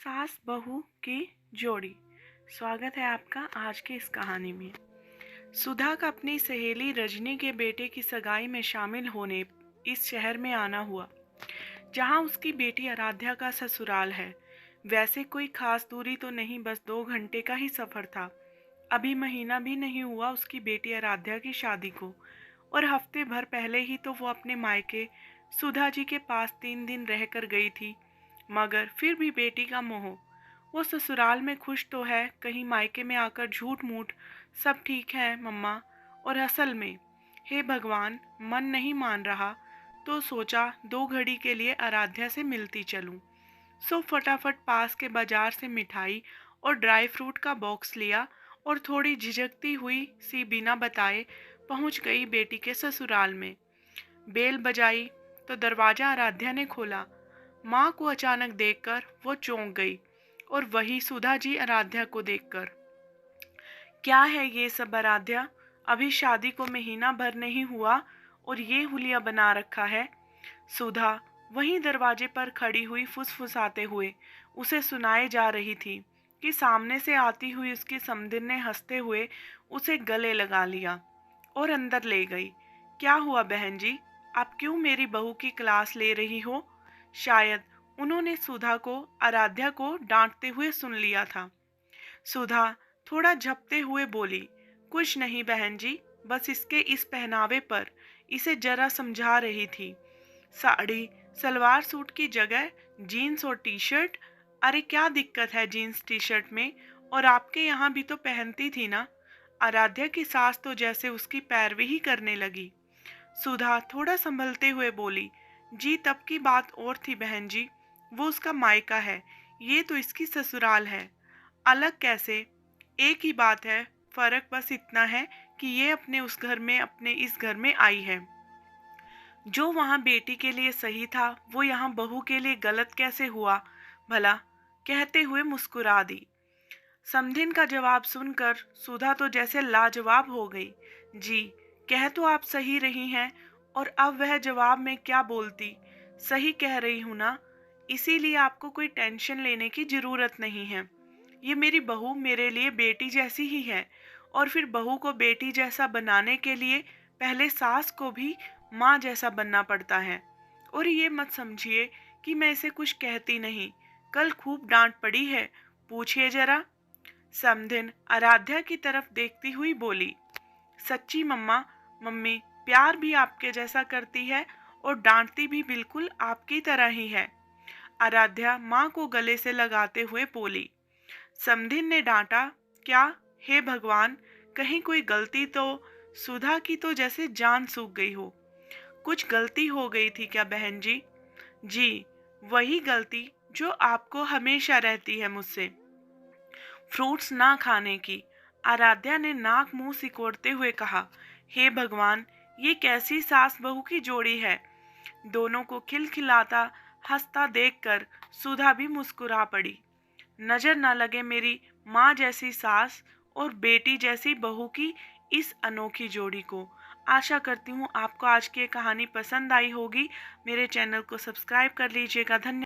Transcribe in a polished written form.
सास बहू की जोड़ी। स्वागत है आपका आज की इस कहानी में। सुधा का अपनी सहेली रजनी के बेटे की सगाई में शामिल होने इस शहर में आना हुआ, जहां उसकी बेटी आराध्या का ससुराल है। वैसे कोई खास दूरी तो नहीं, बस 2 घंटे का ही सफर था। अभी महीना भी नहीं हुआ उसकी बेटी आराध्या की शादी को, और हफ्ते भर पहले ही तो वो अपने मायके सुधा जी के पास 3 दिन रहकर गई थी। मगर फिर भी बेटी का मोह, वो ससुराल में खुश तो है, कहीं मायके में आकर झूठ मूठ सब ठीक है मम्मा, और असल में हे भगवान मन नहीं मान रहा। तो सोचा 2 घड़ी के लिए आराध्या से मिलती चलूं। सो फटाफट पास के बाजार से मिठाई और ड्राई फ्रूट का बॉक्स लिया और थोड़ी झिझकती हुई सी बिना बताए पहुंच गई बेटी के ससुराल में। बेल बजाई तो दरवाजा आराध्या ने खोला। माँ को अचानक देखकर वो चौंक गई, और वही सुधा जी आराध्या को देखकर। क्या है ये सब आराध्या, अभी शादी को महीना भर नहीं हुआ और ये हुलिया बना रखा है। सुधा वहीं दरवाजे पर खड़ी हुई फुसफुसाते हुए उसे सुनाए जा रही थी कि सामने से आती हुई उसकी समधिन ने हंसते हुए उसे गले लगा लिया और अंदर ले गई। क्या हुआ बहन जी, आप क्यों मेरी बहू की क्लास ले रही हो? शायद उन्होंने सुधा को आराध्या को डांटते हुए सुन लिया था। सुधा थोड़ा झपते हुए बोली, कुछ नहीं बहन जी, बस इसके इस पहनावे पर इसे जरा समझा रही थी। साड़ी सलवार सूट की जगह जीन्स और टी शर्ट। अरे क्या दिक्कत है जीन्स टी शर्ट में, और आपके यहाँ भी तो पहनती थी ना। आराध्या की सास तो जैसे उसकी पैरवी ही करने लगी। सुधा थोड़ा संभलते हुए बोली, जी तब की बात और थी बहन जी, वो उसका मायका है, ये तो इसकी ससुराल है। अलग कैसे, एक ही बात है, फर्क बस इतना है कि ये अपने इस घर में आई है। जो वहां बेटी के लिए सही था वो यहाँ बहू के लिए गलत कैसे हुआ भला, कहते हुए मुस्कुरा दी। समधिन का जवाब सुनकर सुधा तो जैसे लाजवाब हो गई। जी, कह तो आप सही रही हैं, और अब वह जवाब में क्या बोलती। सही कह रही हूं ना, इसीलिए आपको कोई टेंशन लेने की जरूरत नहीं है। ये मेरी बहू मेरे लिए बेटी जैसी ही है, और फिर बहू को बेटी जैसा बनाने के लिए पहले सास को भी माँ जैसा बनना पड़ता है। और ये मत समझिए कि मैं इसे कुछ कहती नहीं, कल खूब डांट पड़ी है, पूछिए जरा। समधिन आराध्या की तरफ देखती हुई बोली, सच्ची मम्मा, मम्मी प्यार भी आपके जैसा करती है और डांटती भी बिल्कुल आपकी तरह ही है। आराध्या माँ को गले से लगाते हुए बोली। समधिन ने डांटा, क्या? हे भगवान, कहीं कोई गलती तो। सुधा की तो जैसे जान सूख गई हो। कुछ गलती हो गई थी क्या बहन जी? जी, वही गलती जो आपको हमेशा रहती है मुझसे, फ्रूट्स ना खाने की। आराध्या ने नाक मुंह सिकोड़ते हुए कहा, हे भगवान, ये कैसी सास बहू की जोड़ी है। दोनों को खिलखिलाता हंसता देखकर सुधा भी मुस्कुरा पड़ी। नजर न लगे मेरी माँ जैसी सास और बेटी जैसी बहू की इस अनोखी जोड़ी को। आशा करती हूँ आपको आज की ये कहानी पसंद आई होगी। मेरे चैनल को सब्सक्राइब कर लीजिएगा। धन्यवाद।